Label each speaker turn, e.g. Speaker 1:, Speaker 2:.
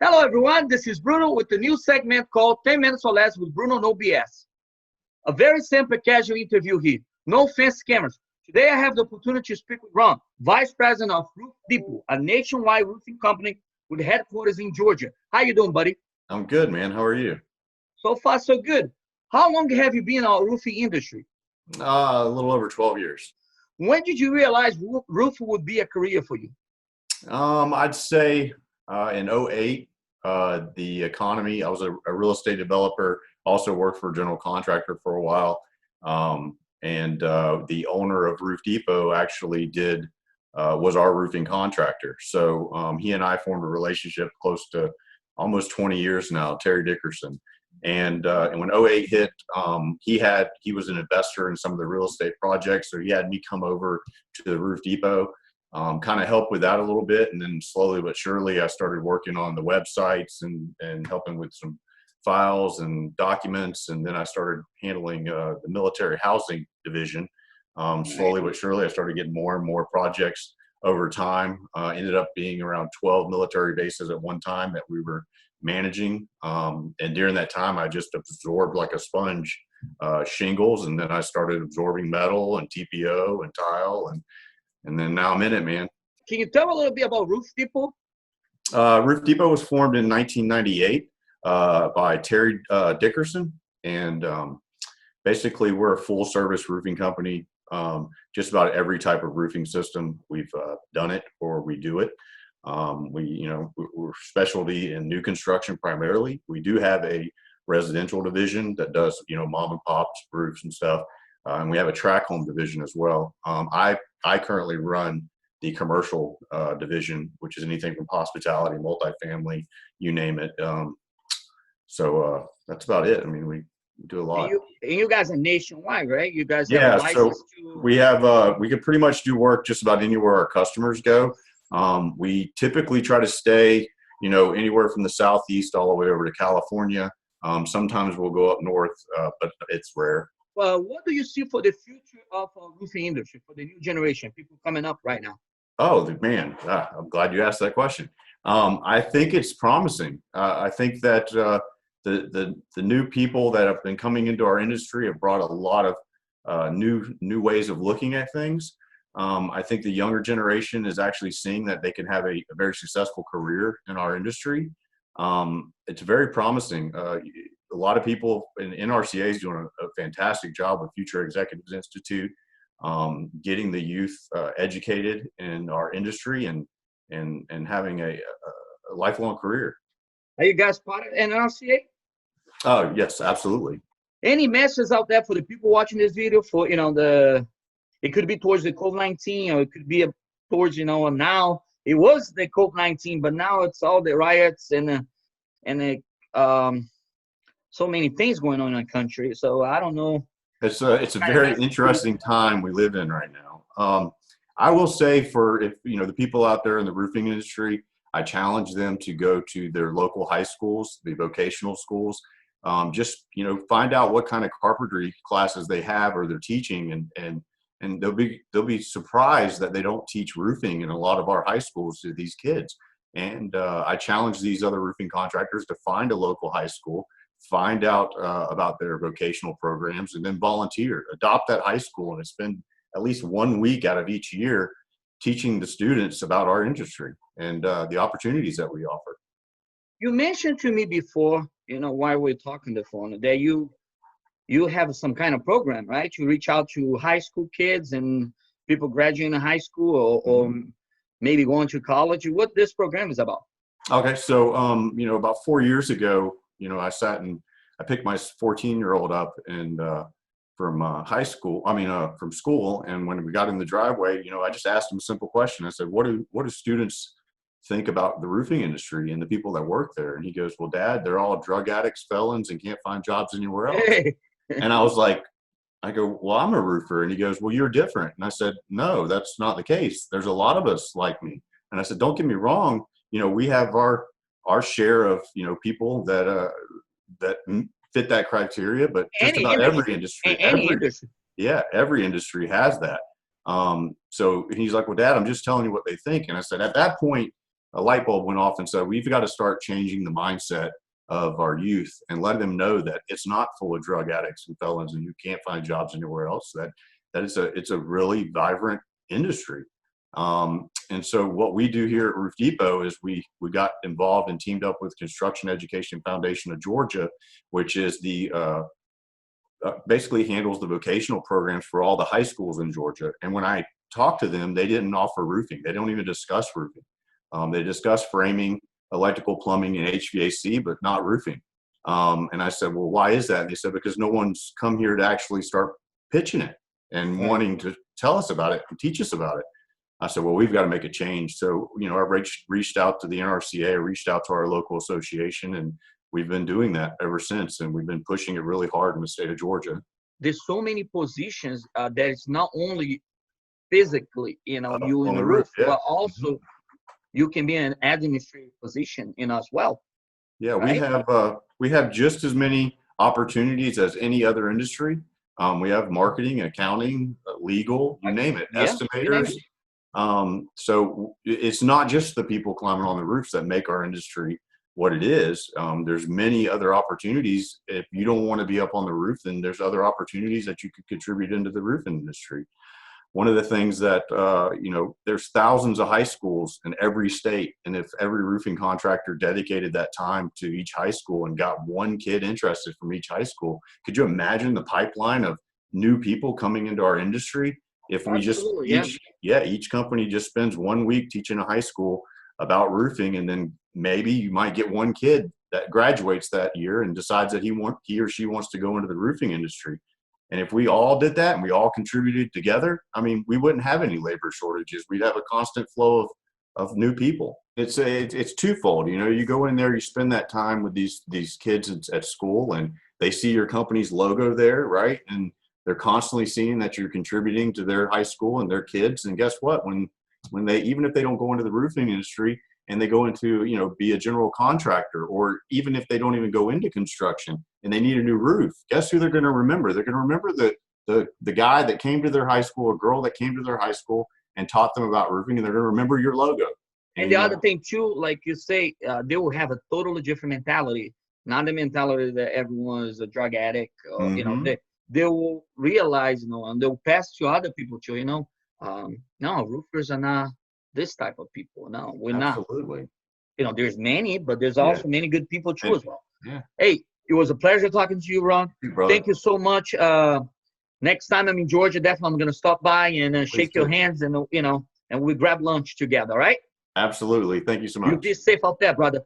Speaker 1: Hello, everyone. This is Bruno with the new segment called 10 Minutes or Less with Bruno No BS. A very simple, casual interview here. No fancy cameras. Today, I have the opportunity to speak with Ron, Vice President of Roof Depot, a nationwide roofing company with headquarters in Georgia. How you doing, buddy?
Speaker 2: I'm good, man. How are you?
Speaker 1: So far, so good. How long have you been in our roofing industry?
Speaker 2: A little over 12 years.
Speaker 1: When did you realize roofing would be a career for you?
Speaker 2: I'd say in '08, the economy, I was a real estate developer, also worked for a general contractor for a while. And the owner of Roof Depot actually was our roofing contractor. So he and I formed a relationship close to almost 20 years now, Terry Dickerson. And when '08 hit, he was an investor in some of the real estate projects. So he had me come over to the Roof Depot, kind of help with that a little bit. And then slowly but surely, I started working on the websites and helping with some files and documents. And then I started handling the military housing division. Slowly but surely, I started getting more and more projects over time. Ended up being around 12 military bases at one time that we were managing. And during that time, I just absorbed like a sponge shingles. And then I started absorbing metal and TPO and tile. And then now I'm in it, man.
Speaker 1: Can you tell a little bit about Roof Depot?
Speaker 2: Roof Depot was formed in 1998 by Terry Dickerson. And basically, we're a full service roofing company. Just about every type of roofing system, we've done it or we do it. We're specialty in new construction primarily. We do have a residential division that does, mom and pops roofs and stuff. And we have a track home division as well. I currently run the commercial division, which is anything from hospitality, multifamily, you name it. So that's about it. I mean, we do a lot.
Speaker 1: And you guys are nationwide, right? You guys
Speaker 2: have
Speaker 1: a license
Speaker 2: we have we can pretty much do work just about anywhere our customers go. We typically try to stay, anywhere from the Southeast all the way over to California. Sometimes we'll go up north, but it's rare.
Speaker 1: Well, what do you see for the future of our roofing industry, for the new generation, people coming up right now?
Speaker 2: Oh, man, I'm glad you asked that question. I think it's promising. I think that the new people that have been coming into our industry have brought a lot of new ways of looking at things. I think the younger generation is actually seeing that they can have a very successful career in our industry. It's very promising. A lot of people in NRCA is doing a fantastic job with Future Executives Institute, getting the youth educated in our industry and having a lifelong career.
Speaker 1: Are you guys part of NRCA?
Speaker 2: Oh, yes, absolutely.
Speaker 1: Any messages out there for the people watching this video for, it could be towards the COVID-19 or it could be towards, now it was the COVID-19, but now it's all the riots and so many things going on in the country. So I don't know.
Speaker 2: It's a very interesting time we live in right now. I will say if the people out there in the roofing industry, I challenge them to go to their local high schools, the vocational schools. Just find out what kind of carpentry classes they have or they're teaching, and they'll be surprised that they don't teach roofing in a lot of our high schools to these kids. And I challenge these other roofing contractors to find a local high school, find out about their vocational programs, and then volunteer. Adopt that high school and spend at least 1 week out of each year teaching the students about our industry and the opportunities that we offer.
Speaker 1: You mentioned to me before, while we're talking on the phone, that you have some kind of program, right? You reach out to high school kids and people graduating high school or maybe going to college. What this program is about?
Speaker 2: Okay, so about 4 years ago, I sat and I picked my 14-year-old up and from school. And when we got in the driveway, I just asked him a simple question. I said, what do students think about the roofing industry and the people that work there? And he goes, well, Dad, they're all drug addicts, felons, and can't find jobs anywhere else.
Speaker 1: Hey.
Speaker 2: And I go, well, I'm a roofer. And he goes, well, you're different. And I said, no, that's not the case. There's a lot of us like me. And I said, don't get me wrong. We have our share of, people that fit that criteria, but just about every industry.
Speaker 1: Any industry.
Speaker 2: Yeah, every industry has that. So he's like, well, Dad, I'm just telling you what they think. And I said, at that point, a light bulb went off and said, we've got to start changing the mindset of our youth and let them know that it's not full of drug addicts and felons and you can't find jobs anywhere else. That it's a really vibrant industry. And so what we do here at Roof Depot is we got involved and teamed up with Construction Education Foundation of Georgia, which is the basically handles the vocational programs for all the high schools in Georgia. And when I talked to them, they didn't offer roofing. They don't even discuss roofing. They discuss framing, electrical, plumbing, and HVAC, but not roofing. And I said, well, why is that? And they said, because no one's come here to actually start pitching it and wanting to tell us about it and teach us about it. I said, well, we've got to make a change. So, you know, I reached out to the NRCA, I reached out to our local association, and we've been doing that ever since. And we've been pushing it really hard in the state of Georgia.
Speaker 1: There's so many positions that it's not only physically, you know, you in the roof,
Speaker 2: yeah.
Speaker 1: but also you can be in an administrative position, you know, as well.
Speaker 2: Yeah,
Speaker 1: right?
Speaker 2: we have just as many opportunities as any other industry. We have marketing, accounting, legal, you name it, estimators. So it's not just the people climbing on the roofs that make our industry what it is. There's many other opportunities. If you don't want to be up on the roof, then there's other opportunities that you could contribute into the roofing industry. One of the things that, you know, there's thousands of high schools in every state. And if every roofing contractor dedicated that time to each high school and got one kid interested from each high school, could you imagine the pipeline of new people coming into our industry? If we each company just spends 1 week teaching a high school about roofing, and then maybe you might get one kid that graduates that year and decides that he or she wants to go into the roofing industry. And if we all did that and we all contributed together, I mean, we wouldn't have any labor shortages. We'd have a constant flow of new people. It's twofold. You know, you go in there, you spend that time with these kids at school, and they see your company's logo there, right? And they're constantly seeing that you're contributing to their high school and their kids. And guess what? When they, even if they don't go into the roofing industry and they go into, you know, be a general contractor, or even if they don't even go into construction and they need a new roof, guess who they're going to remember? They're going to remember the guy that came to their high school, a girl that came to their high school and taught them about roofing, and they're going to remember your logo.
Speaker 1: And the other thing too, like you say, they will have a totally different mentality, not the mentality that everyone is a drug addict. You know, they will realize, you know, and they'll pass to other people too, you know, no, roofers are not this type of people. No, we're not.
Speaker 2: Absolutely.
Speaker 1: You know, there's many, but there's also many good people too as well.
Speaker 2: Yeah.
Speaker 1: Hey, it was a pleasure talking to you, Ron. Thank you so much. Next time I'm in Georgia, definitely I'm going to stop by and shake your hands, and, you know, and we grab lunch together, all right?
Speaker 2: Absolutely. Thank you so much.
Speaker 1: You be safe out there, brother.